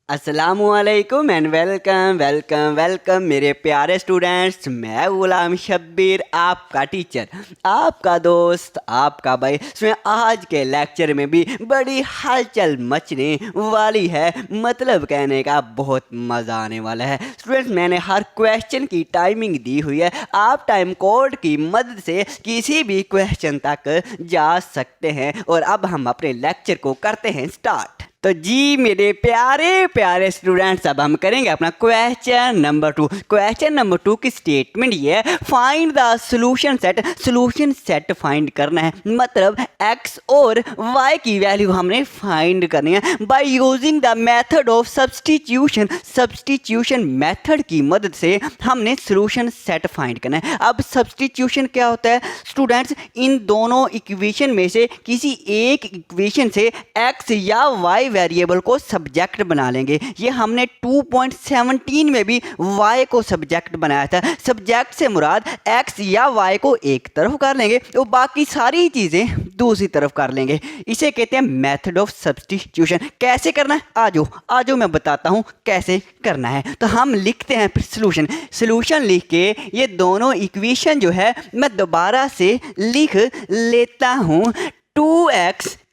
अस्सलामुअलैकुम and welcome welcome welcome मेरे प्यारे स्टूडेंट्स। मैं गुलाम शब्बीर, आपका टीचर, आपका दोस्त, आपका भाई। इसमें आज के लेक्चर में भी बड़ी हलचल मचने वाली है, मतलब कहने का बहुत मज़ा आने वाला है। स्टूडेंट्स, मैंने हर क्वेश्चन की टाइमिंग दी हुई है, आप टाइम कोड की मदद से किसी भी क्वेश्चन तक जा सकते हैं। और अब हम अपने लेक्चर को करते हैं स्टार्ट। तो जी मेरे प्यारे प्यारे स्टूडेंट्स, अब हम करेंगे अपना क्वेश्चन नंबर 2। क्वेश्चन नंबर 2 की स्टेटमेंट ये है, find the solution set. Solution set find करना है, मतलब एक्स और वाई की वैल्यू हमने फाइंड करनी है by using the method of substitution. Substitution method की मदद से हमने सोल्यूशन सेट फाइंड करना है। अब सब्सटीट्यूशन क्या होता है स्टूडेंट्स? इन दोनों इक्वेशन में से किसी एक इक्वेशन से एक्स या वाई वेरिएबल को सब्जेक्ट बना लेंगे। ये हमने 2.17 में भी y को सब्जेक्ट बनाया था। सब्जेक्ट से मुराद x या y को एक तरफ कर लेंगे और बाकी सारी चीज़ें दूसरी तरफ कर लेंगे। इसे कहते हैं मेथड ऑफ सब्स्टिट्यूशन। कैसे करना है? आजो मैं बताता हूँ कैसे करना है। तो हम लिखते हैं फिर सोल्यूशन लिख के ये दोनों इक्वेशन जो है मैं दोबारा से लिख लेता हूँ।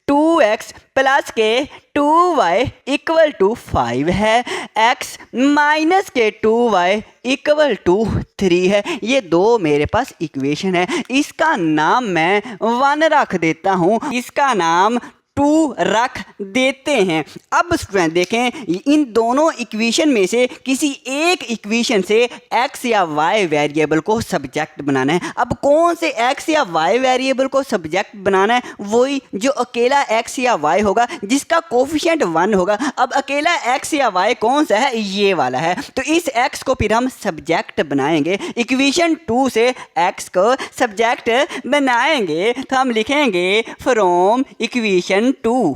2x प्लस के 2y इक्वल टू 5 है, x माइनस के 2y इक्वल टू 3 है। ये दो मेरे पास इक्वेशन है। इसका नाम मैं 1 रख देता हूँ, इसका नाम 2 रख देते हैं। अब स्टूडेंट देखें, इन दोनों इक्वेशन में से किसी एक इक्वेशन से x या y वेरिएबल को सब्जेक्ट बनाना है। अब कौन से x या y वेरिएबल को सब्जेक्ट बनाना है? वही जो अकेला x या y होगा जिसका कोफिशिएंट 1 होगा। अब अकेला x या y कौन सा है? ये वाला है। तो इस x को फिर हम सब्जेक्ट बनाएंगे। इक्वेशन 2 से x को सब्जेक्ट बनाएंगे तो हम लिखेंगे फ्रॉम इक्वेशन 2।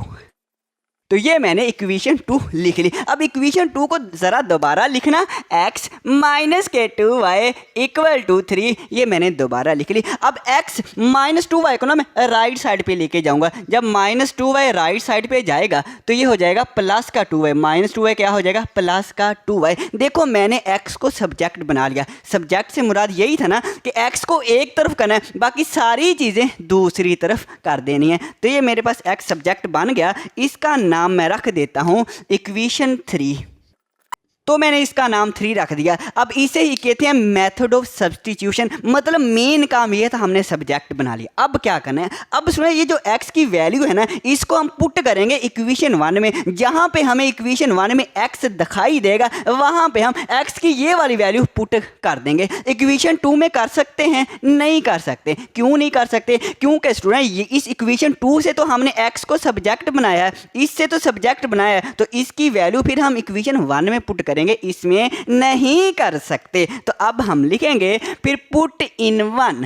तो ये मैंने इक्वेशन 2 लिख ली। अब इक्वेशन 2 को ज़रा दोबारा लिखना, x माइनस के 2y इक्वल टू 3। ये मैंने दोबारा लिख ली। अब x माइनस 2y को ना मैं राइट साइड पे लेके जाऊंगा। जब माइनस 2y राइट साइड पे जाएगा तो ये हो जाएगा प्लस का 2y। माइनस 2y क्या हो जाएगा? प्लस का 2y। देखो मैंने x को सब्जेक्ट बना लिया। सब्जेक्ट से मुराद यही था ना कि x को एक तरफ करना है, बाकी सारी चीज़ें दूसरी तरफ कर देनी है। तो ये मेरे पास x सब्जेक्ट बन गया। इसका नाम मैं रख देता हूं इक्वेशन 3। तो मैंने इसका नाम 3 रख दिया। अब इसे ही कहते हैं मेथड ऑफ सब्स्टिट्यूशन, मतलब मेन काम ये था, हमने सब्जेक्ट बना लिया। अब क्या करना है? अब सुनिए, ये जो x की वैल्यू है ना, इसको हम पुट करेंगे इक्वेशन 1 में। जहां पे हमें इक्वेशन 1 में x दिखाई देगा वहां पे हम x की ये वाली वैल्यू पुट कर देंगे। इक्वेशन 2 में कर सकते हैं? नहीं कर सकते। क्यों नहीं कर सकते? क्योंकि स्टूडेंट ये इस इक्वेशन 2 से तो हमने x को सब्जेक्ट बनाया है, इससे तो सब्जेक्ट बनाया है, तो इसकी वैल्यू फिर हम इक्वेशन 1 में पुट करेंगे, इसमें नहीं कर सकते। तो अब हम लिखेंगे फिर पुट इन 1।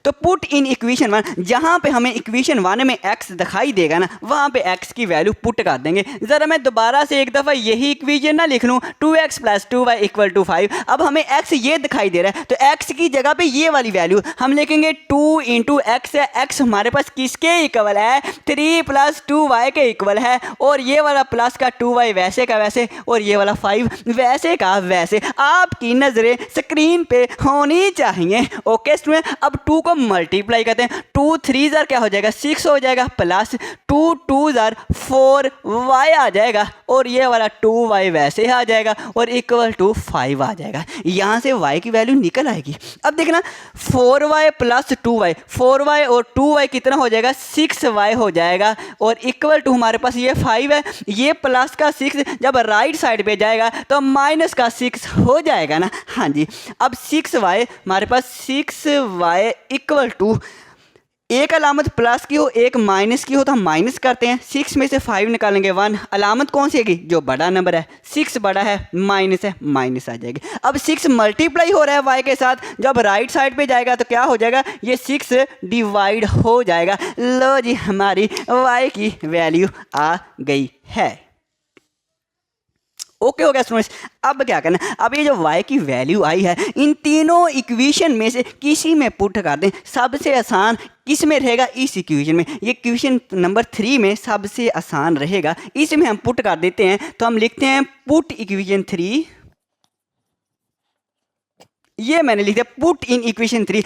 तो पुट इन इक्वेशन 1, जहां पे हमें इक्वेशन 1 में x दिखाई देगा ना, वहां पे x की वैल्यू पुट कर देंगे। जरा मैं दोबारा से एक दफ़ा यही इक्वेशन ना लिख लूँ, 2x plus 2y equal to 5। अब हमें x ये दिखाई दे रहा है तो x की जगह पे ये वाली वैल्यू हम लिखेंगे 2 इंटू एक्स है। x हमारे पास किसके इक्वल है? 3 प्लस 2y के इक्वल है। और ये वाला प्लस का 2y वैसे का वैसे, और ये वाला 5 वैसे का वैसे। आपकी नज़रें स्क्रीन पे होनी चाहिए। ओके स्टूडेंट, अब 2 को मल्टीप्लाई करते हैं। 2 3 जार क्या हो जाएगा? 6 हो जाएगा, प्लस 2 2 जार 4y आ जाएगा, और ये वाला 2y वैसे आ जाएगा, और इक्वल टू 5 आ जाएगा। यहाँ से y की वैल्यू निकल आएगी। अब देखना, 4y प्लस 2y, 4y और 2y कितना हो जाएगा? 6y हो जाएगा, और इक्वल टू हमारे पास ये 5 है। ये प्लस का 6 जब राइट साइड पे जाएगा तो माइनस का 6 हो जाएगा ना। हाँ जी। अब 6y हमारे पास 6y इक्वल टू, एक अलामत प्लस की हो एक माइनस की हो तो हम माइनस करते हैं। 6 में से 5 निकालेंगे 1, अलामत कौन सी आएगी? जो बड़ा नंबर है। 6 बड़ा है, माइनस है, माइनस आ जाएगी। अब 6 मल्टीप्लाई हो रहा है y के साथ, जब राइट साइड पे जाएगा तो क्या हो जाएगा? ये 6 डिवाइड हो जाएगा। लो जी, हमारी y की वैल्यू आ गई है। ओके हो गया स्टूडेंट्स। अब क्या करना है, अब ये जो y की वैल्यू आई है इन तीनों इक्वेशन में से किसी में पुट कर दें। सबसे आसान किस में रहेगा, इस इक्वेशन में, ये इक्वेशन नंबर 3 में सबसे आसान रहेगा, इसमें हम पुट कर देते हैं। तो हम लिखते हैं पुट इक्वेशन 3, ये मैंने लिख दिया पुट इन इक्वेशन 3।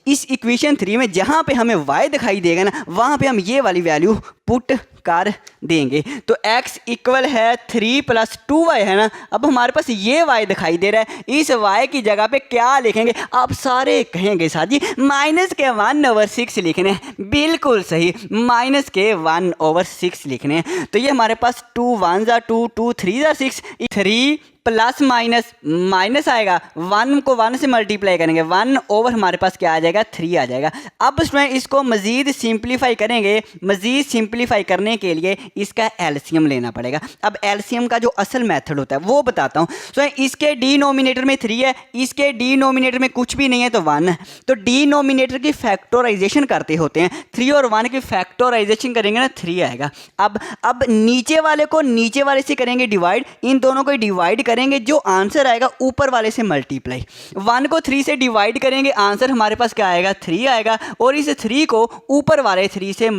इस इक्वेशन 3 में जहाँ पे हमें y दिखाई देगा ना वहाँ पे हम ये वाली वैल्यू पुट कर देंगे। तो x इक्वल है 3 + 2y है ना। अब हमारे पास ये y दिखाई दे रहा है, इस y की जगह पे क्या लिखेंगे, आप सारे कहेंगे साथ जी -1/6 लिखने हैं। बिल्कुल सही, -1/6 लिखने हैं। तो ये हमारे पास 2 1 ज़ा 2, 2 3 ज़ा 6, 3 प्लस माइनस माइनस आएगा, 1 को 1 से मल्टीप्लाई करेंगे, 1 ओवर हमारे पास क्या आ जाएगा, 3 आ जाएगा। अब उसमें इसको मज़ीद सिंप्लीफाई करेंगे। मज़ीद सिंप्लीफाई करने के लिए इसका एलसीएम लेना पड़ेगा। अब एलसीएम का जो असल मेथड होता है वो बताता हूँ। तो इसके डिनोमिनेटर में 3 है, इसके डिनोमिनेटर में कुछ भी नहीं है तो 1 है। तो डिनोमिनेटर की फैक्टराइजेशन करते होते हैं, 3 और 1 की फैक्टराइजेशन करेंगे ना 3 आएगा। अब नीचे वाले को नीचे वाले से करेंगे डिवाइड, इन दोनों को डिवाइड करेंगे, जो आंसर आएगा ऊपर वाले से मल्टीप्लाई। 1 को 3 से डिवाइड करेंगे, आंसर हमारे पास क्या आएगा, 3 आएगा। और इस 3 को ऊपर वाले 3 से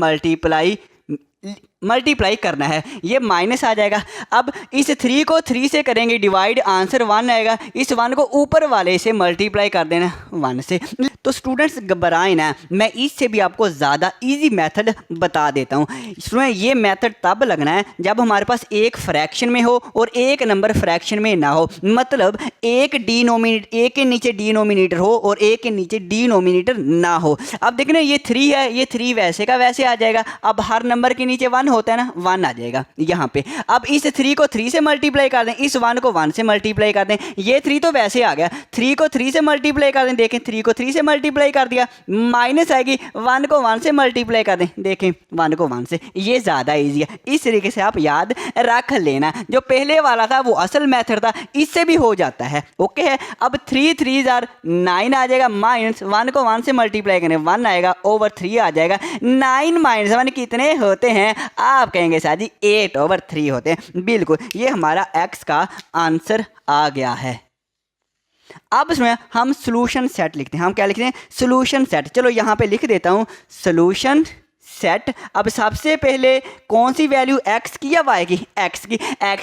मल्टीप्लाई करना है, ये माइनस आ जाएगा। अब इस 3 को 3 से करेंगे डिवाइड, आंसर 1 आएगा। इस 1 को ऊपर वाले से मल्टीप्लाई कर देना 1 से। तो स्टूडेंट्स घबराएं ना, मैं इससे भी आपको ज़्यादा इजी मेथड बता देता हूँ। इसमें ये मेथड तब लगना है जब हमारे पास एक फ्रैक्शन में हो और एक नंबर फ्रैक्शन में ना हो। मतलब एक के नीचे डिनोमिनेटर हो और एक के नीचे डिनोमिनेटर ना हो। अब देखना ये 3 है, ये 3 वैसे का वैसे आ जाएगा। अब हर नंबर के नीचे 1 होता है ना, 1 आ जाएगा यहाँ पे। अब इस 3 को 3 से मल्टीप्लाई कर दें, इस 1 को 1 से मल्टीप्लाई कर दें, ये 3 तो वैसे आ गया। 3 को 3 से मल्टीप्लाई कर दें, देखें 3 को 3 से मल्टीप्लाई कर दिया, माइनस आएगी। 1 को 1 से मल्टीप्लाई कर दें, देखें 1 को 1 से। ये ज़्यादा ईजी है, इस तरीके से आप याद रख लेना। जो पहले वाला था वो असल मेथड था, इससे भी हो जाता है। ओके है। अब 3 3 जार 9 आ जाएगा, माइनस 1 को 1 से मल्टीप्लाई करें 1 आएगा, ओवर 3 आ जाएगा। 9 - 1 कितने होते हैं, आप कहेंगे साहब जी 8/3 होते हैं। बिल्कुल, ये हमारा x का आंसर आ गया है। अब इसमें हम सोल्यूशन सेट लिखते हैं। हम क्या लिखते हैं, सोल्यूशन सेट। चलो यहाँ पे लिख देता हूँ सोल्यूशन सेट। अब सबसे पहले कौन सी वैल्यू, x की या y की, x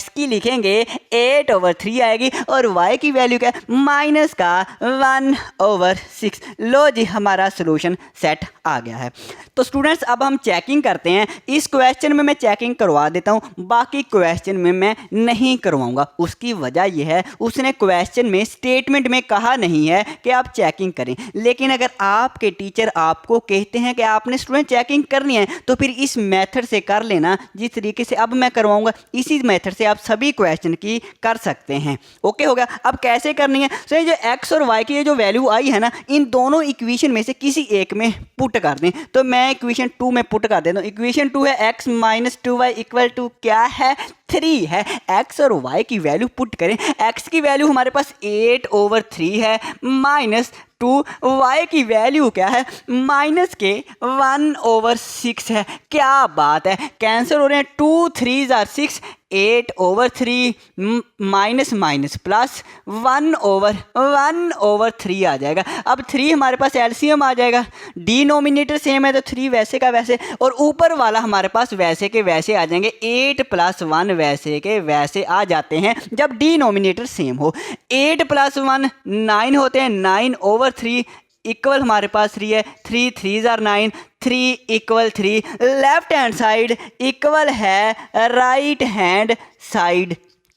की लिखेंगे 8/3 आएगी। और y की वैल्यू क्या है, -1/6। लो जी, हमारा सोल्यूशन सेट आ गया है। तो स्टूडेंट्स अब हम चेकिंग करते हैं। इस क्वेश्चन में मैं चेकिंग करवा देता हूँ, बाकी क्वेश्चन में मैं नहीं करवाऊंगा। उसकी वजह यह है, उसने क्वेश्चन में स्टेटमेंट में कहा नहीं है कि आप चेकिंग करें। लेकिन अगर आपके टीचर आपको कहते हैं कि आपने स्टूडेंट चेकिंग करनी है तो फिर इस मेथड से कर लेना, जिस तरीके से अब मैं करवाऊंगा इसी मेथड से आप सभी क्वेश्चन की कर सकते हैं। ओके हो गया। अब कैसे करनी है, तो ये जो x और y की ये जो वैल्यू आई है ना, इन दोनों इक्वेशन में से किसी एक में पुट कर दें। तो मैं इक्वेशन 2 में पुट कर देता हूँ। इक्वेशन 2 है x - 2y इक्वल टू क्या है, 3 है। x और y की वैल्यू पुट करें। x की वैल्यू हमारे पास 8/3 है, माइनस 2, y की वैल्यू क्या है, -1/6 है। क्या बात है, कैंसिल हो रहे हैं। 2 3 जार 6, 8/3 माइनस माइनस प्लस 1/3 आ जाएगा। अब 3 हमारे पास एलसीएम आ जाएगा, डिनोमिनेटर सेम है तो 3 वैसे का वैसे, और ऊपर वाला हमारे पास वैसे के वैसे आ जाएंगे। 8 + 1 वैसे के वैसे आ जाते हैं जब डिनोमिनेटर सेम हो। 8 + 1 9 होते हैं, 9/3 इक्वल हमारे पास 3 है। 3 3 jar 9, 3 = 3। Left hand side equal है राइट हैंड साइड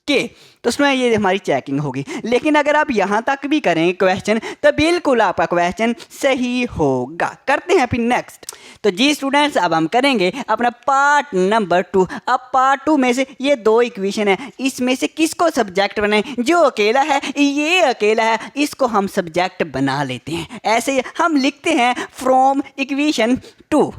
के। तो उसमें ये हमारी चेकिंग होगी। लेकिन अगर आप यहाँ तक भी करें क्वेश्चन तो बिल्कुल आपका क्वेश्चन सही होगा। करते हैं फिर नेक्स्ट। तो जी स्टूडेंट्स, अब हम करेंगे अपना पार्ट नंबर 2। अब पार्ट 2 में से ये 2 इक्वेशन है, इसमें से किसको सब्जेक्ट बनाएं। जो अकेला है ये अकेला है, इसको हम सब्जेक्ट बना लेते हैं। ऐसे हम लिखते हैं फ्रॉम इक्वेशन 2।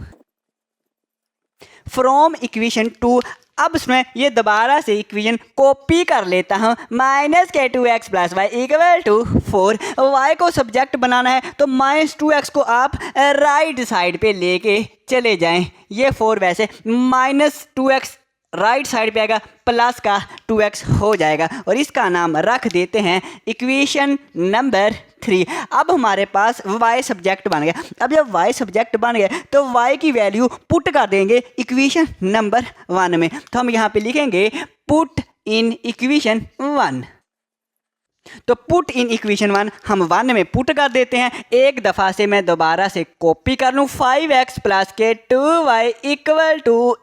From equation 2। अब उसमें ये दोबारा से इक्वेशन कॉपी कर लेता हूँ। -2x + y equal to 4। y को सब्जेक्ट बनाना है तो -2x को आप राइट साइड पे लेके चले जाएं। ये 4 वैसे, -2x राइट साइड पे आएगा प्लस का 2x हो जाएगा और इसका नाम रख देते हैं इक्वेशन नंबर 3। अब हमारे पास y सब्जेक्ट बन गया। अब जब y सब्जेक्ट बन गया तो y की वैल्यू पुट कर देंगे इक्वेशन नंबर 1 में। तो हम यहाँ पे लिखेंगे पुट इन इक्वेशन 1। तो पुट इन इक्वेशन 1 हम 1 में पुट कर देते हैं। एक दफ़ा से मैं दोबारा से कॉपी कर लूँ। 5x प्लस के 2y इक्वल टू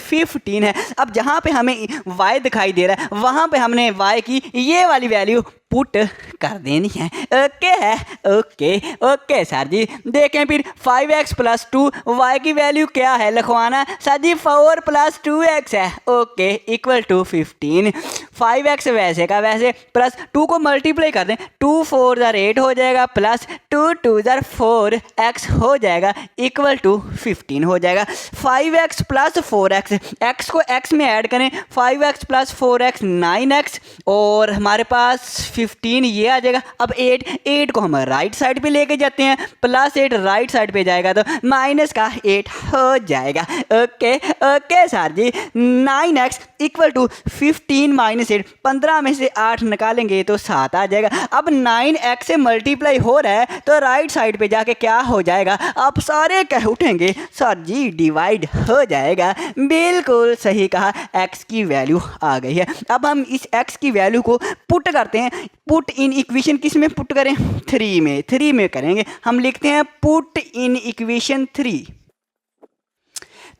15 है। अब जहाँ पे हमें y दिखाई दे रहा है वहाँ पे हमने y की ये वाली वैल्यू पुट कर देनी है। ओके है, ओके सर जी। देखें फिर 5x प्लस 2 y की वैल्यू क्या है लिखवाना सर जी 4 प्लस 2x है। Okay equal to 15। 5x वैसे का वैसे प्लस 2 को मल्टीप्लाई कर दें। 2 4 ज़र 8 हो जाएगा प्लस 2 2 ज़र 4 x हो जाएगा इक्वल टू 15 हो जाएगा। 5x प्लस 4x, x को x में ऐड करें। 5x प्लस 4x 9x और हमारे पास 15 ये आ जाएगा। अब 8 को हम राइट साइड पे लेके जाते हैं। प्लस 8 राइट साइड पे जाएगा तो माइनस का 8 हो जाएगा। Okay sir ji. 9x equal to 15 minus 8, 15 में से 8 निकालेंगे तो 7 आ जाएगा। अब 9x से मल्टीप्लाई हो रहा है तो राइट साइड पे जाके क्या हो जाएगा, आप सारे कह उठेंगे सर जी डिवाइड हो जाएगा। बिल्कुल सही कहा, x की वैल्यू आ गई है। अब हम इस x की वैल्यू को पुट करते हैं। पुट इन इक्वेशन किस में पुट करें, 3 में करेंगे। हम लिखते हैं पुट इन इक्वेशन 3।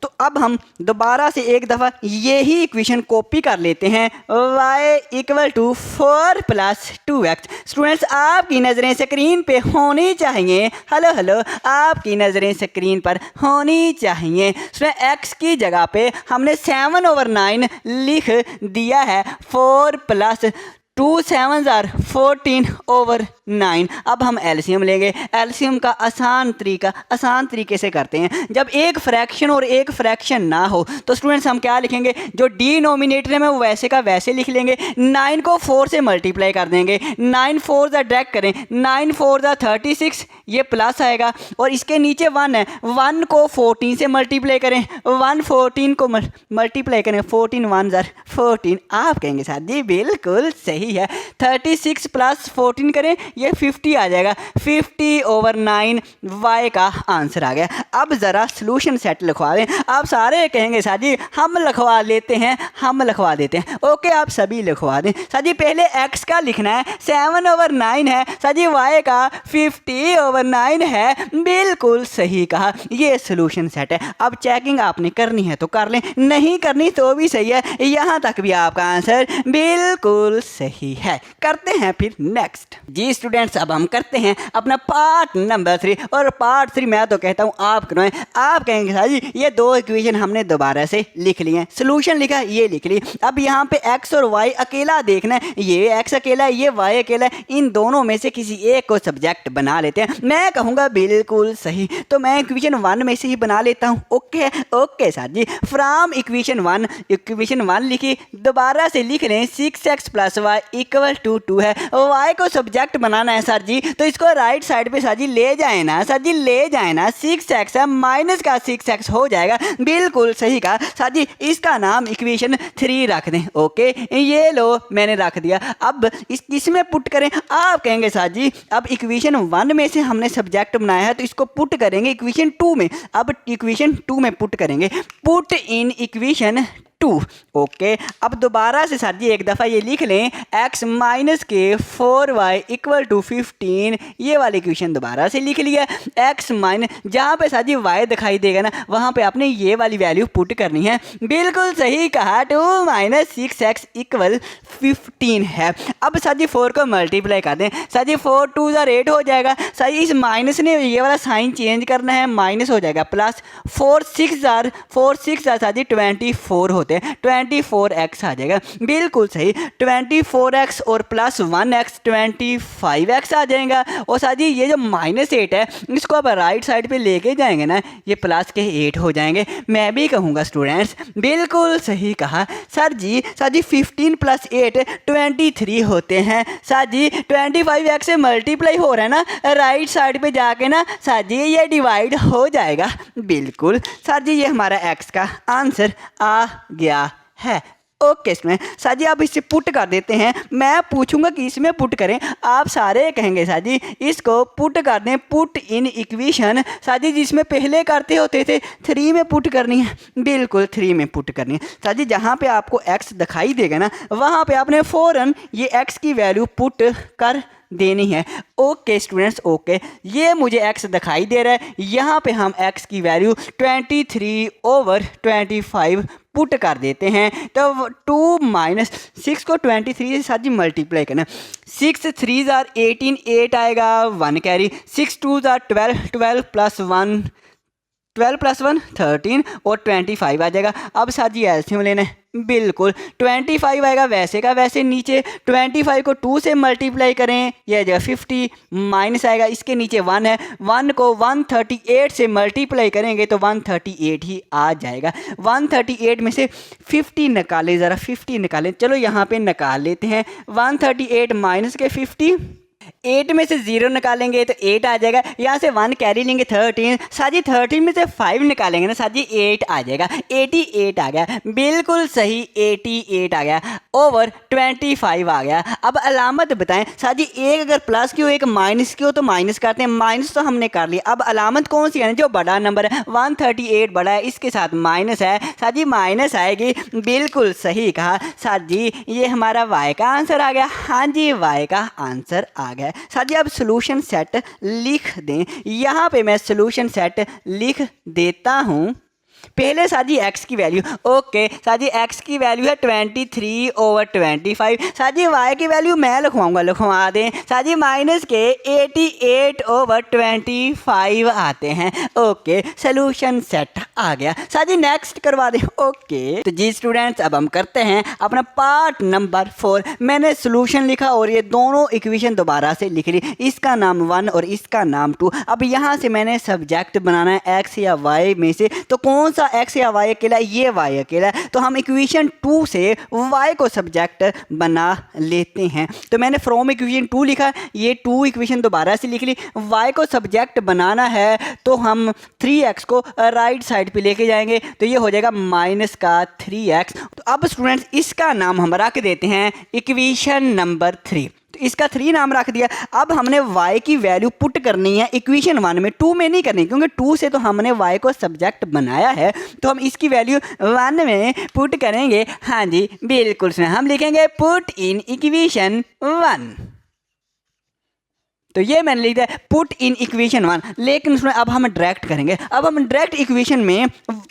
तो अब हम दोबारा से एक दफ़ा यही इक्वेशन कॉपी कर लेते हैं। y equal to 4 plus 2x। Students आपकी नज़रें स्क्रीन पे होनी चाहिए। हेलो आपकी नज़रें स्क्रीन पर होनी चाहिए। स्टूडेंट x की जगह पे हमने 7/9 लिख दिया है। 4 प्लस 2 7 ज़र 14/9। अब हम एलसीएम लेंगे। एलसीएम का आसान तरीके से करते हैं। जब एक फ्रैक्शन और एक फ्रैक्शन ना हो तो स्टूडेंट्स हम क्या लिखेंगे, जो डिनोमिनेटर में वो वैसे का वैसे लिख लेंगे। 9 को 4 से मल्टीप्लाई कर देंगे। 9 4 ज़र डायरेक्ट करें, 9 4 ज़र 36, ये प्लस आएगा और इसके नीचे 1 है। 1 को 14 से मल्टीप्लाई करें, 1 14 को मल्टीप्लाई करें, 14 1 ज़र 14। आप कहेंगे सर जी बिल्कुल सही है। 36 प्लस 14 करें, ये 50 आ जाएगा। 50/9 y का आंसर आ गया। अब ज़रा सॉल्यूशन सेट लिखवा दें। आप सारे कहेंगे सर जी हम लिखवा देते हैं। ओके आप सभी लिखवा दें। सर जी पहले x का लिखना है, 7/9 है। सर जी y का 50/9 है। बिल्कुल सही कहा, ये सॉल्यूशन सेट है। अब चेकिंग आपने करनी है तो कर लें, नहीं करनी तो भी सही है। यहाँ तक भी आपका आंसर बिल्कुल सही है। करते हैं फिर नेक्स्ट। जी स्टूडेंट्स अब हम करते हैं अपना पार्ट नंबर 3 और पार्ट 3 मैं तो कहता हूँ आप करवाएं। आप कहेंगे सर जी ये 2 इक्वेशन हमने दोबारा से लिख लिए हैं, सॉल्यूशन लिखा ये लिख ली। अब यहाँ पे x और y अकेला देखना है, ये x अकेला है ये y अकेला है। इन दोनों में से किसी एक को सब्जेक्ट बना लेते हैं। मैं कहूँगा बिल्कुल सही, तो मैं इक्वेशन 1 में से ही बना लेता हूँ। Okay sir ji. From equation 1 लिखी, दोबारा से लिख रहे हैं 6x plus y equal to 2 है। y को सब्जेक्ट बनाना है सर जी, तो इसको राइट साइड पे सर जी ले जाए ना। 6x है माइनस का 6x हो जाएगा। बिल्कुल सही कहा सर जी, इसका नाम इक्वेशन 3 रख दें। ओके ये लो मैंने रख दिया। अब इसमें पुट करें। आप कहेंगे सर जी अब इक्वेशन 1 में से हमने सब्जेक्ट बनाया है तो इसको पुट करेंगे इक्वेशन 2 में। अब इक्वेशन 2 में पुट करेंगे, पुट इन इक्वेशन 2। ओके अब दोबारा से सर जी एक दफ़ा ये लिख लें, x माइनस के 4y इक्वल टू 15। ये वाली इक्वेशन दोबारा से लिख लिया। x माइनस जहाँ पे सर जी y दिखाई देगा ना वहाँ पे आपने ये वाली वैल्यू पुट करनी है। बिल्कुल सही कहा, 2 माइनस 6x इक्वल 15 है। अब सर जी 4 को मल्टीप्लाई कर दें। सर जी 4 2 ज़र 8 हो जाएगा। सर जी इस माइनस ने ये वाला साइन चेंज करना है, माइनस हो जाएगा प्लस 4 6 ज़र सर जी 24 होते हैं, 24x आ जाएगा। बिल्कुल सही, 24x और प्लस 1x 25x आ जाएगा। और सर जी ये जो -8 है इसको अब राइट साइड पे लेके जाएंगे ना, ये प्लस के 8 हो जाएंगे। मैं भी कहूँगा स्टूडेंट्स बिल्कुल सही कहा सर जी 15 प्लस 8 23 होते हैं। सर जी 25x से मल्टीप्लाई हो रहा है ना, राइट साइड पे जाके ना सर जी ये डिवाइड हो जाएगा। बिल्कुल सर जी ये हमारा x का आंसर आ गया है। ओके स्टूडेंट, सर जी आप इसे पुट कर देते हैं। मैं पूछूंगा कि इसमें पुट करें, आप सारे कहेंगे सर जी इसको पुट कर दें, पुट इन इक्वेशन। सर जी जिसमें पहले करते होते थे 3 में पुट करनी है, बिल्कुल 3 में पुट करनी है। सर जी जहाँ पे आपको x दिखाई देगा ना, वहाँ पे आपने फ़ौरन ये x की वैल्यू पुट कर देनी है। ओके स्टूडेंट्स, ओके ये मुझे x दिखाई दे रहा है, यहाँ पे हम x की वैल्यू 23/25 पुट कर देते हैं। तो 2 माइनस 6 को 23 से साथ जी मल्टीप्लाई करना, 6 3 जार 18, 8 आएगा 1 कैरी, 6 2 जार 12, 12 प्लस 1 13 और 25 आ जाएगा। अब साथ जी एलसीएम लेना है, बिल्कुल 25 आएगा वैसे का वैसे नीचे, 25 को 2 से मल्टीप्लाई करें यह जगह 50 माइनस आएगा, इसके नीचे 1 है, 1 को 138 से मल्टीप्लाई करेंगे तो 138 ही आ जाएगा। 138 में से 50 निकालें, ज़रा 50 निकालें, चलो यहाँ पे निकाल लेते हैं। 138 माइनस के 50, 8 में से 0 निकालेंगे तो 8 आ जाएगा, यहाँ से 1 कैरी लेंगे 13, साजी 13 में से 5 निकालेंगे ना साजी 8 आ जाएगा, 88 आ गया, बिल्कुल सही 88 आ गया, ओवर 25 आ गया। अब अलामत बताएं साजी, एक अगर प्लस की हो एक माइनस की हो तो माइनस करते हैं, माइनस तो हमने कर लिया, अब अलामत कौन सी है जो बड़ा नंबर है, 138 बड़ा है, इसके साथ माइनस है, साजी माइनस आएगी, बिल्कुल सही कहा साजी, ये हमारा वाई का आंसर आ गया। हाँ जी वाई का आंसर आ गया। साथ ही अब सोल्यूशन सेट लिख दें, यहाँ पे मैं सोल्यूशन सेट लिख देता हूँ। पहले साजी x की वैल्यू, ओके साजी x की वैल्यू है 23/25, साजी y की वैल्यू मैं लिखवाऊंगा, लिखवा दें साजी माइनस के 88/25 आते हैं। ओके सोल्यूशन सेट आ गया, साजी नेक्स्ट करवा दें। ओके तो जी स्टूडेंट्स अब हम करते हैं अपना पार्ट नंबर 4। मैंने सोल्यूशन लिखा और ये दोनों इक्वेशन दोबारा से लिख ली, इसका नाम 1 और इसका नाम 2। अब यहाँ से मैंने सब्जेक्ट बनाना है x या y में से, तो कौन सा x या y अकेला, ये y अकेला है, तो हम इक्वेशन 2 से y को सब्जेक्ट बना लेते हैं। तो मैंने फ्रॉम इक्वेशन 2 लिखा, ये 2 इक्वेशन दोबारा से लिख ली। y को सब्जेक्ट बनाना है तो हम 3x को राइट साइड पे लेके जाएंगे, तो ये हो जाएगा माइनस का 3x। तो अब स्टूडेंट्स इसका नाम हम रख देते हैं इक्वेशन नंबर 3, तो इसका 3 नाम रख दिया। अब हमने y की वैल्यू पुट करनी है इक्वेशन 1 में, 2 में नहीं करनी, क्योंकि 2 से तो हमने y को सब्जेक्ट बनाया है, तो हम इसकी वैल्यू 1 में पुट करेंगे। हाँ जी बिल्कुल सुना, हम लिखेंगे पुट इन इक्वेशन 1, तो ये मैंने लिख दिया पुट इन इक्वेशन 1। लेकिन उसमें अब हम डायरेक्ट करेंगे, अब हम डायरेक्ट इक्वेशन में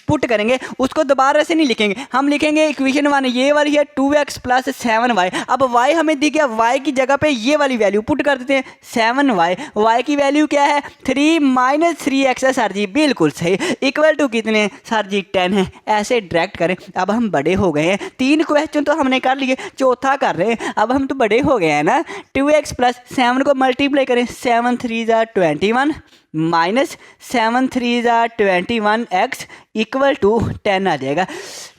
पुट करेंगे, उसको दोबारा से नहीं लिखेंगे, हम लिखेंगे इक्वेशन 1 ये वाली है 2x प्लस 7y। अब y हमें दिख गया, y की जगह पे ये वाली वैल्यू पुट कर देते हैं 7y, y की वैल्यू क्या है 3 माइनस 3x है सर जी, बिल्कुल सही, इक्वल टू कितने सर जी 10 है। ऐसे डायरेक्ट करें, अब हम बड़े हो गए हैं, 3 क्वेश्चन तो हमने कर लिए, चौथा कर रहे हैं, अब हम तो बड़े हो गए हैं ना। 2x प्लस 7 को मल्टीप्लाई 7 3 जार 21 माइनस 7 3 जार 21x इक्वल टू 10 आ जाएगा।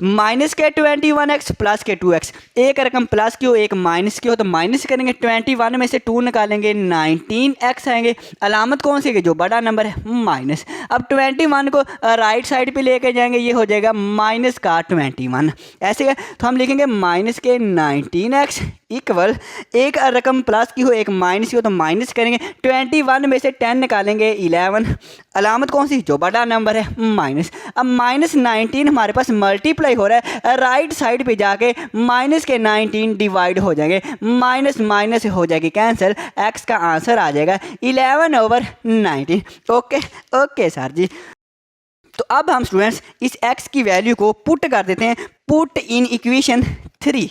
माइनस के 21x प्लस के 2x, एक रकम प्लस की हो एक माइनस की हो तो माइनस करेंगे, 21 में से 2 निकालेंगे 19x आएंगे। अलामत कौन सी है जो बड़ा नंबर है, माइनस। अब 21 को राइट साइड पे लेके जाएंगे, ये हो जाएगा माइनस का 21, ऐसे है तो हम लिखेंगे माइनस के 19x इक्वल, एक रकम प्लस की हो एक माइनस की हो तो माइनस करेंगे, 21 में से 10 निकालेंगे 11। अलामत कौन सी जो बड़ा नंबर है, माइनस। अब माइनस 19 हमारे पास मल्टीप्लाई हो रहा है, राइट साइड पे जाके माइनस के 19 डिवाइड हो जाएंगे, माइनस माइनस हो जाएगी कैंसिल, x का आंसर आ जाएगा 11/19। ओके ओके सर जी। तो अब हम स्टूडेंट्स इस x की वैल्यू को पुट कर देते हैं, पुट इन इक्वेशन 3।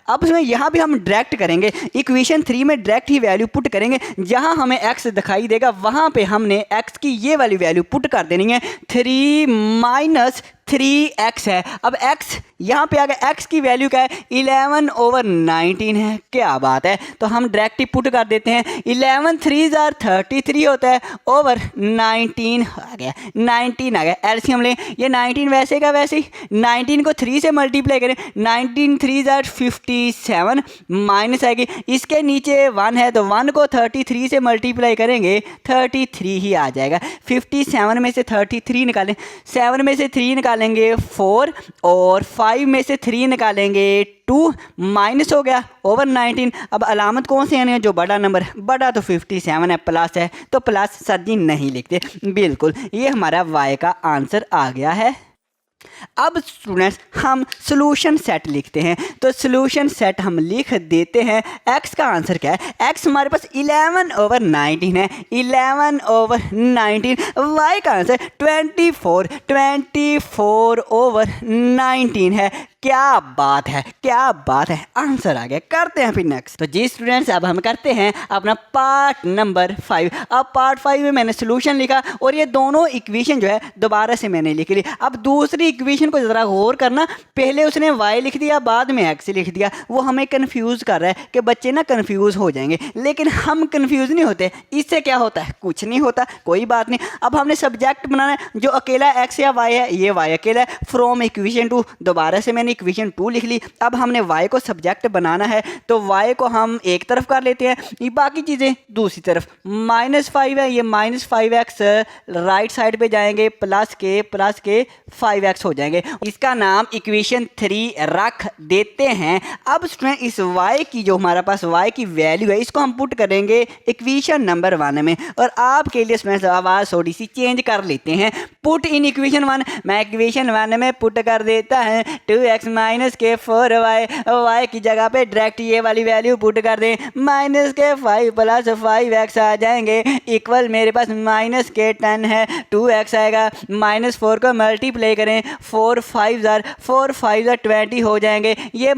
अब उसमें यहाँ भी हम डायरेक्ट करेंगे, इक्वेशन 3 में डायरेक्ट ही वैल्यू पुट करेंगे, जहाँ हमें x दिखाई देगा वहाँ पे हमने x की ये वाली वैल्यू पुट कर देनी है, 3 माइनस 3x है। अब x यहाँ पे आ गया, x की वैल्यू क्या है 11/19 है, क्या बात है, तो हम डायरेक्ट ही पुट कर देते हैं, 11 3 जार 33 होता है ओवर 19 आ गया, 19 आ गया। एलसीएम लें, ये 19 वैसे का वैसे ही, 19 को 3 से मल्टीप्लाई करें, 19 3 जार 57 माइनस आएगी, इसके नीचे 1 है तो 1 को 33 से मल्टीप्लाई करेंगे 33 ही आ जाएगा। 57 में से 33 निकालें, 7 में से 3 निकालें निकालेंगे 4 और 5 में से 3 निकालेंगे 2 माइनस हो गया ओवर 19। अब अलामत कौन सी आनी है, जो बड़ा नंबर है, बड़ा तो 57 है, प्लस है तो प्लस सर जी नहीं लिखते, बिल्कुल ये हमारा y का आंसर आ गया है। अब स्टूडेंट्स हम सोल्यूशन सेट लिखते हैं, तो सोल्यूशन सेट हम लिख देते हैं। x का आंसर क्या है, x हमारे पास 11 ओवर 19 है, 11 ओवर 19। y का आंसर 24 ओवर 19 है। क्या बात है, क्या बात है, आंसर आ गया। करते हैं फिर नेक्स्ट। तो जी स्टूडेंट्स अब हम करते हैं अपना पार्ट नंबर 5। अब पार्ट 5 में मैंने सोल्यूशन लिखा और ये दोनों इक्वेशन जो है दोबारा से मैंने लिख ली। अब दूसरी इक्वेशन को ज़रा गौर करना, पहले उसने y लिख दिया, बाद में x लिख दिया, वो हमें कन्फ्यूज़ कर रहा है कि बच्चे ना कन्फ्यूज़ हो जाएंगे, लेकिन हम कन्फ्यूज़ नहीं होते। इससे क्या होता है, कुछ नहीं होता, कोई बात नहीं। अब हमने सब्जेक्ट बनाना है, जो अकेला x या y है ये y अकेला है। फ्रॉम इक्वेशन 2 दोबारा से मैंने इक्वेशन 2 लिख ली। अब हमने y को सब्जेक्ट बनाना है, तो y को हम एक तरफ कर लेते हैं, ये बाकी चीज़ें दूसरी तरफ। -5 है, ये -5x राइट साइड पे जाएंगे, प्लस के 5x हो जाएंगे। इसका नाम इक्वेशन 3 रख देते हैं। अब स्टूडेंट इस y की जो हमारा पास y की वैल्यू है, इसको हम पुट करेंगे इक्वेशन नंबर 1 में। और आपके लिए स्टूडेंट्स आवाज़ थोड़ी सी चेंज कर लेते हैं। पुट इन इक्वेशन 1, मैं इक्वेशन 1 में पुट कर देता है 2x माइनस के 4y, y की जगह पे डायरेक्ट ये वाली वैल्यू पुट कर दें, माइनस के 5 प्लस 5x आ जाएंगे, इक्वल मेरे पास माइनस के 10 है, 2x आएगा, -4 को मल्टीप्लाई करें, 4 5 20 हो जाएंगे। ये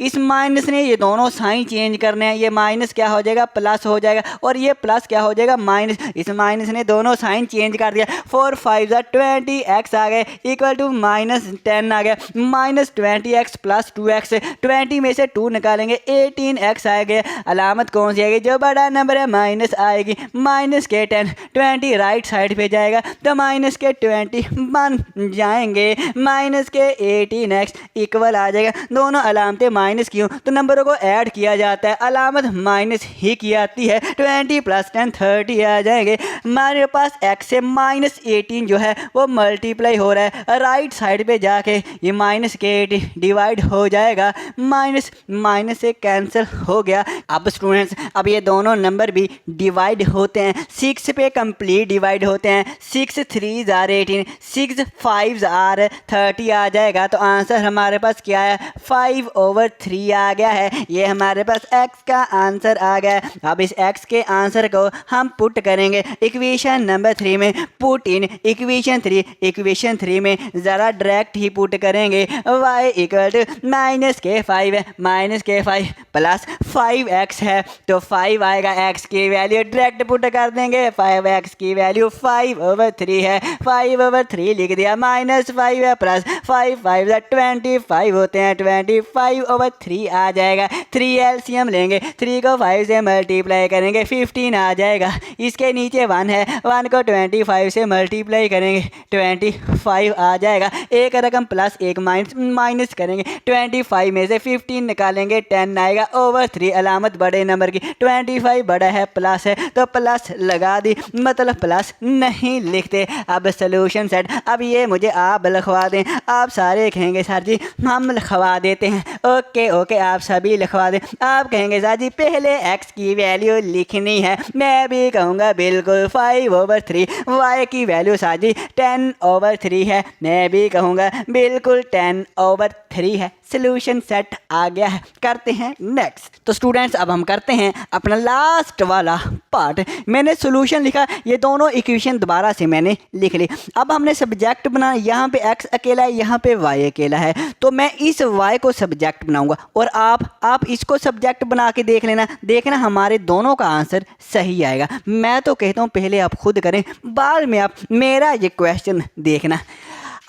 इस माइनस ने ये दोनों साइन चेंज करने हैं, ये माइनस क्या हो जाएगा, प्लस हो जाएगा, और ये प्लस क्या हो जाएगा, माइनस। इस माइनस ने दोनों साइन चेंज कर दिया, 4 5 20 x आ गए, इक्वल टू -10 आ गया, -20x प्लस 2x, 20 में से 2 निकालेंगे 18x आ गया। अलामत कौन सी आएगी, जो बड़ा नंबर है माइनस आएगी, माइनस के 10, 20 राइट साइड पे जाएगा तो माइनस के 20 बन जाएंगे, माइनस के 18x इक्वल आ जाएगा। दोनों अलामतें माइनस की हो तो नंबरों को ऐड किया जाता है, अलामत माइनस ही की आती है, 20 प्लस 10 30 आ जाएंगे। हमारे पास x से -18 जो है वो मल्टीप्लाई हो रहा है, राइट साइड पे जाके ये माइनस के 80 डिवाइड हो जाएगा, माइनस माइनस से कैंसिल हो गया। अब स्टूडेंट्स अब ये दोनों नंबर भी डिवाइड होते हैं, 6 पे कंप्लीट डिवाइड होते हैं, 6 3 आर 18, 6 5 आर 30 आ जाएगा। तो आंसर हमारे पास क्या है, 5/3 आ गया है। ये हमारे पास x का आंसर आ गया है। अब इस x के आंसर को हम पुट करेंगे इक्वेशन नंबर 3 में, पुट इन इक्वेशन 3। इक्वेशन 3 में ज़रा डायरेक्ट ही पुट करेंगे, y इक्वल टू -k5 है, -k5 प्लस 5x है तो 5 आएगा, x की वैल्यू डायरेक्ट पुट कर देंगे, 5x की वैल्यू 5/3 है, 5/3 लिख दिया, -5 है प्लस 5 5 25 होते हैं, 25/3 आ जाएगा। 3 एलसीएम लेंगे, 3 को 5 से मल्टीप्लाई करेंगे 15 आ जाएगा। इसके नीचे 1 है, 1 को 25 से मल्टीप्लाई करेंगे 25 आ जाएगा। एक रकम प्लस एक माइनस करेंगे, 25 में से 15 निकालेंगे 10 आएगा, ओवर 3 अलामत बड़े नंबर की, 25 बड़ा है प्लस है तो प्लस लगा दी, मतलब प्लस नहीं लिखते। अब सोल्यूशन सेट, अब ये मुझे आप लिखवा दें। आप सारे कहेंगे सर जी हम लिखवा देते हैं, ओके ओके आप सभी लिखवा दें। आप कहेंगे सर जी पहले x की वैल्यू लिखनी है, मैं भी कहूँगा बिल्कुल 5/3। y की वैल्यू सर जी 10/3 है, मैं भी कहूँगा बिल्कुल 10/3 है। सोल्यूशन सेट आ गया है। करते हैं नेक्स्ट। तो स्टूडेंट्स अब हम करते हैं अपना लास्ट वाला पार्ट। मैंने सोल्यूशन लिखा, ये दोनों इक्वेशन दोबारा से मैंने लिख ली। अब हमने सब्जेक्ट बनाना, यहाँ पे x अकेला है, यहाँ पे y अकेला है, तो मैं इस y को सब्जेक्ट बनाऊंगा और आप इसको सब्जेक्ट बना के देख लेना, देखना हमारे दोनों का आंसर सही आएगा। मैं तो कहता हूँ पहले आप खुद करें, बाद में आप मेरा ये क्वेश्चन देखना।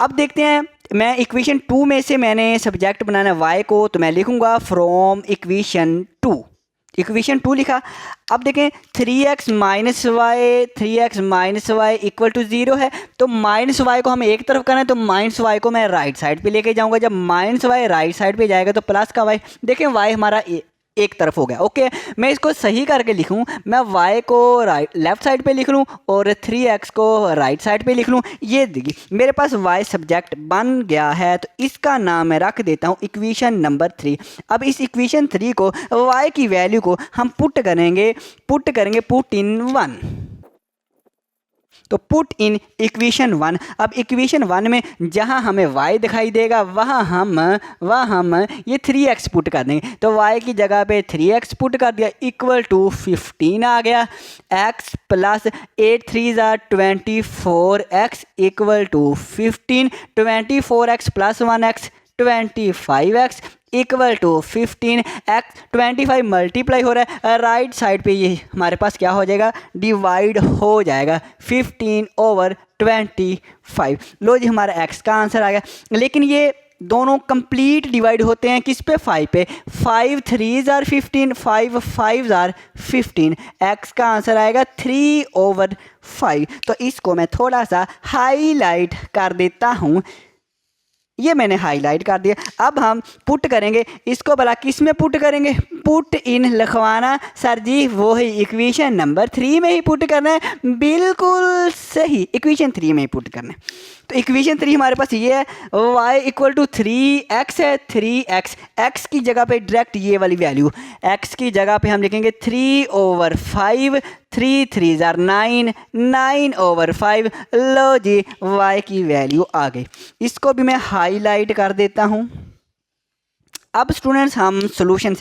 अब देखते हैं, मैं इक्वेशन 2 में से मैंने सब्जेक्ट बनाना y को, तो मैं लिखूंगा फ्रॉम इक्वेशन 2। इक्वेशन 2 लिखा। अब देखें 3x minus Y equal to 0 है, तो माइनस वाई को हमें एक तरफ करना है, तो माइनस वाई को मैं राइट साइड पे लेके जाऊंगा। जब माइनस वाई राइट साइड पे जाएगा तो प्लस का वाई, देखें वाई हमारा एक तरफ हो गया। ओके, मैं इसको सही करके लिखूं, मैं y को लेफ्ट साइड पे लिख लूं और 3x को राइट साइड पे लिख लूं। ये देखिए मेरे पास y सब्जेक्ट बन गया है, तो इसका नाम मैं रख देता हूं इक्वेशन नंबर 3। अब इस इक्वेशन 3 को y की वैल्यू को हम पुट करेंगे पुट इन 1। तो पुट इन इक्वेशन 1। अब इक्वेशन 1 में जहां हमें y दिखाई देगा वहां हम ये 3x पुट कर देंगे। तो y की जगह पे 3x पुट कर दिया, इक्वल टू 15 आ गया। x plus 8 3 24x equal to 15। 24x plus 1x 25x equal to 15। x 25 multiply हो रहा है, राइट साइड पे ये हमारे पास क्या हो जाएगा, डिवाइड हो जाएगा 15/25। लो जी हमारा x का आंसर आ गया। लेकिन ये दोनों कंप्लीट डिवाइड होते हैं किस पे, 5 पे। 5 3s are 15, 5 5s are 15। x का आंसर आएगा 3/5। तो इसको मैं थोड़ा सा हाईलाइट कर देता हूँ, ये मैंने हाईलाइट कर दिया। अब हम पुट करेंगे इसको, भला किस में पुट करेंगे, पुट इन लिखवाना सर जी वो ही इक्वेशन नंबर 3 में ही पुट करना है। बिल्कुल सही, इक्वेशन 3 में ही पुट करना है। तो इक्वेशन 3 हमारे पास ये है, y इक्वल टू 3x है, 3x x की जगह पे डायरेक्ट ये वाली वैल्यू, x की जगह पे हम लिखेंगे 3/5। 3 3s are 9, 9/5। लो जी y की वैल्यू आ गई। इसको भी मैं हाईलाइट कर देता हूँ। अब स्टूडेंट्स हम सोल्यूशन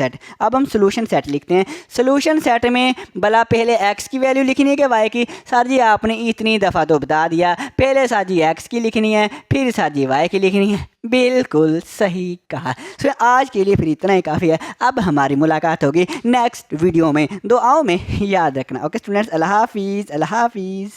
सेट लिखते हैं। सोल्यूशन सेट में भला पहले x की वैल्यू लिखनी है कि y की। सर जी आपने इतनी दफ़ा तो बता दिया, पहले सर जी x की लिखनी है फिर सर जी y की लिखनी है। बिल्कुल सही कहा। तो आज के लिए फिर इतना ही काफ़ी है। अब हमारी मुलाकात होगी नेक्स्ट वीडियो में, दुआओं में याद रखना। ओके स्टूडेंट्स, अल्लाह हाफिज़।